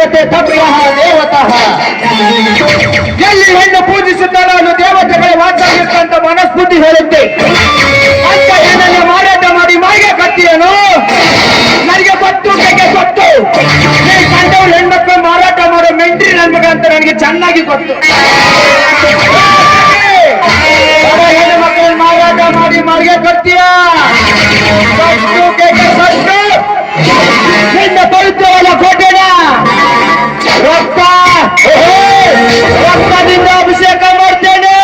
ಪೂಜ್ಯತೆ ತಪ್ಯಃ ದೇವತಃ. ಎಲ್ಲಿ ಹೆಣ್ಣು ಪೂಜಿಸುತ್ತಾರೋ ಅಲ್ಲಿ ದೇವತೆಗಳ ವಾಚಾಗಿರ್ತಂತ ಮನಸ್ಫೂರ್ತಿ ಹೇಳುತ್ತೆ. ಅಂತ ಹೆಣ್ಣನ್ನು ಮಾರಾಟ ಮಾಡಿ ಮಾರಿಗೆ ಕಟ್ಟಿಯನು ನನಗೆ ಗೊತ್ತು, ಗೊತ್ತು. ಈ ಕಂಡವ್ರು ಹೆಣ್ಮಕ್ಳು ಮಾರಾಟ ಮಾಡೋ ಮೆಂಟ್ರಿ ನನ್ ಮಗ ಅಂತ ನನಗೆ ಚೆನ್ನಾಗಿ ಗೊತ್ತು. ಹೆಣ್ಣು ಮಕ್ಕಳನ್ನು ಮಾರಾಟ ಮಾಡಿ ಮಾರಿಗೆ ಕಟ್ತೀಯ ನಿನ್ನ ಪವಿತ್ರವಾದ ಕೋಟೆನ ರಕ್ತ ರಕ್ತದಿಂದ ಅಭಿಷೇಕ ಮಾಡ್ತೇನೆ.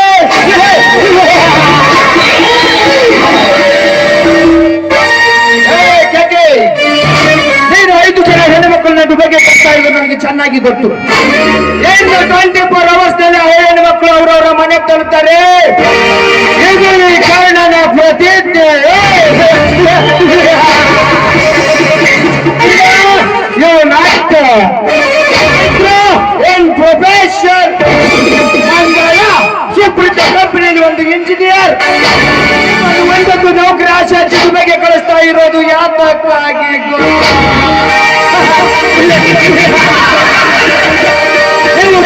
ನೀನು 5 ಜನ ಹೆಣ್ಣು ಮಕ್ಕಳನ್ನ ದುಬೈಗೆ ಕಟ್ತಾ ಇರೋದು ನನಗೆ ಚೆನ್ನಾಗಿ ಗೊತ್ತು. ಏನು 24 hours ನಲ್ಲಿ ಹೆಣ್ಣು ಮಕ್ಕಳು ಅವರವರ ಮನೆ ತಲುತ್ತಾರೆ. ಇದು ಈ ಕಾರಣನ ಪ್ರತಿಜ್ಞೆ. You're an actor. In profession. Supreetha ಕಂಪನಿಯಲ್ಲಿ ಒಂದು ಇಂಜಿನಿಯರ್ ಒಂದೊಂದು ನೌಕರಿ ಆಶೆ ದುಬೈಗೆ ಕಳಿಸ್ತಾ ಇರೋದು ಯಾತಕ್ಕಾಗಿ? ನೀವು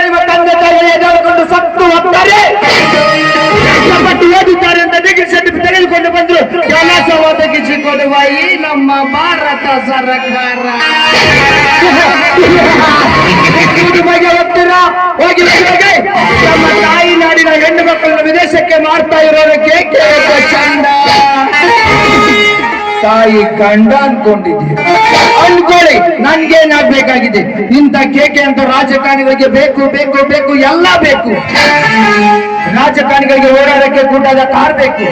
ನಿಮ್ಮ ತಂದೆ ತಾಯಿ ಎದುರುಕೊಂಡು ಸತ್ತು ಹೋಗ್ತಾರೆ, ಕಷ್ಟಪಟ್ಟು ಓದಿದ್ದಾರೆ ಅಂತ ಡಿಗ್ರಿ ಸರ್ಟಿಫಿಕೇಟ್ ತೆಗೆದುಕೊಂಡು ಬಂದ್ರು. ಕೆಲಸ ಒದಗಿಸಿಕೊಡುವ ಈ ನಮ್ಮ ಭಾರತ ಸರ್ಕಾರ ದುಬೈಗೆ ಹೋಗ್ತೀರಾ? ಹೋಗಿ ನಮ್ಮ ತಾಯಿ ನಾಡಿನ ಹೆಣ್ಣು ಮಕ್ಕಳನ್ನು ವಿದೇಶಕ್ಕೆ ಮಾಡ್ತಾ ಇರೋದಕ್ಕೆ ಚಂದ. ತಾಯಿ ಗಂಡ ಅನ್ಕೊಂಡಿದ್ದೀರಿ ಅನ್ಕೊಳ್ಳಿ, ನನ್ಗೇನಾಗ್ಬೇಕಾಗಿದೆ? ಇಂಥ ಕೇಕೆ ಅಂತ ರಾಜಕಾರಣಿಗಳಿಗೆ ಬೇಕು ಬೇಕು ಬೇಕು, ಎಲ್ಲ ಬೇಕು. ರಾಜಕಾರಣಿಗಳಿಗೆ ಓಡಾಡಕ್ಕೆ ಗುಡ್ಡದ ಕಾರ್ ಬೇಕು,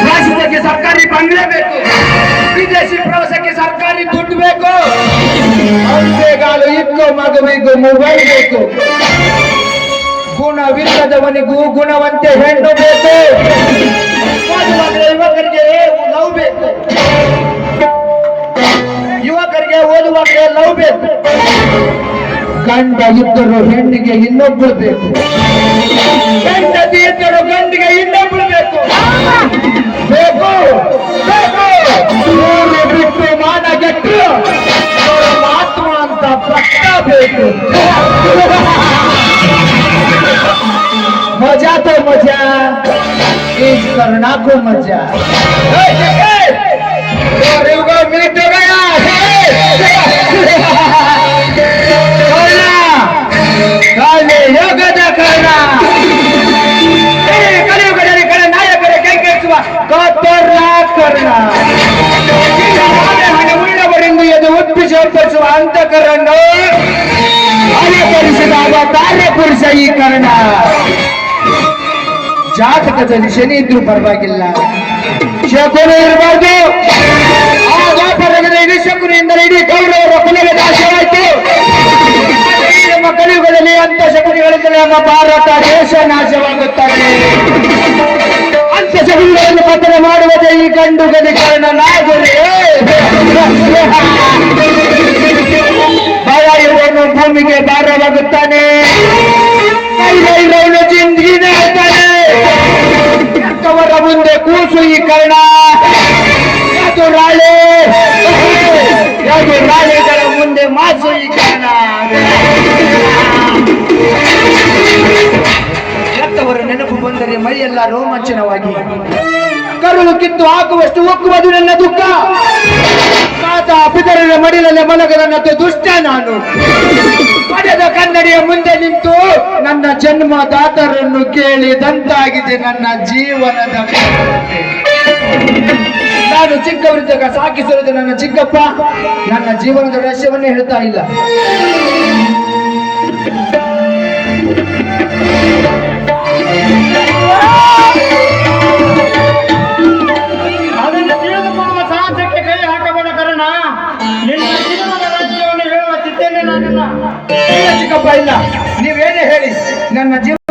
ರಾಜ್ಯಕ್ಕೆ ಸರ್ಕಾರಿ ಬಂಗ್ಲೆ ಬೇಕು, ವಿದೇಶಿ ಪ್ರವಾಸಕ್ಕೆ ಸರ್ಕಾರಿ ದುಡ್ಡು ಬೇಕು, ಅಂತೆಗಾಲು ಇಕ್ಕೋ ಮಗುವಿಗೂ ಮೊಬೈಲ್ ಬೇಕು, ಗುಣವಿಲ್ಲದವನಿಗೂ ಗುಣವಂತೆ ಹೆಣ್ಣು ಬೇಕು, ಯುವಕರಿಗೆ ಲವ್ ಬೇಕು, ಯುವಕರಿಗೆ ಓದುವಾಗಲೇ ಲವ್ ಬೇಕು, ಗಂಡ ಇದ್ದರು ಹೆಣ್ಣಿಗೆ ಇನ್ನೊಬ್ಬಳು ಬೇಕು, ಹೆಂಡತಿ ಇದ್ದರು ಗಂಡಿಗೆ ಇನ್ನೊಬ್ಬಳು ಬೇಕು ಬೇಕು ಬೇಕು. ಊರು ಬಿಟ್ಟು ಮಾನಗೆಟ್ಟು ಮಾತು ಅಂತ ಪಟ್ಟ ಬೇಕು. मजा तो मजा, इस करना को मजा. मिनट हो गया. करना योगದ करना ಕಲಿಯುಗದಲ್ಲಿ ಕಡೆ ನಾಯಕರ ಕೈಗೆಚ್ಚುವ ಕತ್ತರ್ನ करना. ಹಾಗೆ ಉಳ್ಳವರೆಂದು ಎದು ಉಪ್ಪಿಸಿ ಒಪ್ಪಿಸುವ ಅಂತಕರನ್ನು ಅನುಕರಿಸಿದಾಗ ಕಾರ್ಯಪುರುಷ ಈ ಕರ್ಣ. ಜಾತಕದಲ್ಲಿ ಶನಿ ಇದ್ರೂ ಪರವಾಗಿಲ್ಲ, ಶಕುನ ಇರಬಾರ್ದು. ಆ ವ್ಯಾಪಾರದಲ್ಲಿ ಇಡೀ ಶಕುನಿಂದಲೇ ಇಡೀ ಕೌರವರ ಕೊನೆಗೆ ನಾಶವಾಯಿತು. ನಮ್ಮ ಕಲಿಯುಗದಲ್ಲಿ ಅಂತ ಶಕುನಿಗಳಿಂದಲೇ ನಮ್ಮ ಭಾರತ ದೇಶ ನಾಶವಾಗುತ್ತದೆ. ಅಂತ ಶಕುನಿಗಳನ್ನು ಪತನ ಮಾಡುವುದೇ ಈ ಗಂಡು ಗದಿ ಕರ್ಣನಾಗಲಿ. ಭಯ ಇರುವನು ಭೂಮಿಗೆ ಭಾರವಾಗುತ್ತಾನೆ, ಇರೋನು ಜಿಂದಗಿನೇ ಹೇಳ್ತಾನೆ. ಅವರ ಮುಂದೆ ಕೂಸು ಈ ಕರ್ಣ. ಯಾವುದು ರಾಳೆಗಳ ಮುಂದೆ ಮಾಸು ಈ ಕರ್ಣ. ಎತ್ತವರ ನೆನಪು ಬಂದರೆ ಮೈಯೆಲ್ಲ ರೋಮಾಂಚನವಾಗಿ ಕರುಳು ಕಿತ್ತು ಹಾಕುವಷ್ಟು ಉಕ್ಕುವುದು ನನ್ನ ದುಃಖ. ಮಾತ ಪಿತರರ ಮಡಿಲಲ್ಲಿ ಮಲಗದನ್ನದ್ದು ದುಷ್ಟ ನಾನು. ಪಡೆದ ಕನ್ನಡಿಯ ಮುಂದೆ ನಿಂತು ನನ್ನ ಜನ್ಮದಾತರನ್ನು ಕೇಳಿದಂತಾಗಿದೆ ನನ್ನ ಜೀವನದ. ನಾನು ಚಿಕ್ಕವರಿದ್ದಾಗ ಸಾಕಿಸಿರುವುದು ನನ್ನ ಚಿಕ್ಕಪ್ಪ. ನನ್ನ ಜೀವನದ ರಹಸ್ಯವನ್ನೇ ಹೇಳ್ತಾ ಇಲ್ಲ. ಅದನ್ನು ತಿಳಿದುಕೊಳ್ಳುವ ಸಾಹಸಕ್ಕೆ ಕೈ ಹಾಕಬೇಡ ಕಾರಣ ನಿನ್ನ ಜೀವನದ ರಹಸ್ಯವನ್ನು ಹೇಳುವ ಚಿಂತೆಯನ್ನೇ ನಾನಿಲ್ಲ. ಚಿಕ್ಕಪ್ಪ ಇಲ್ಲ, ನೀವೇನೇ ಹೇಳಿ ನನ್ನ ಜೀವನ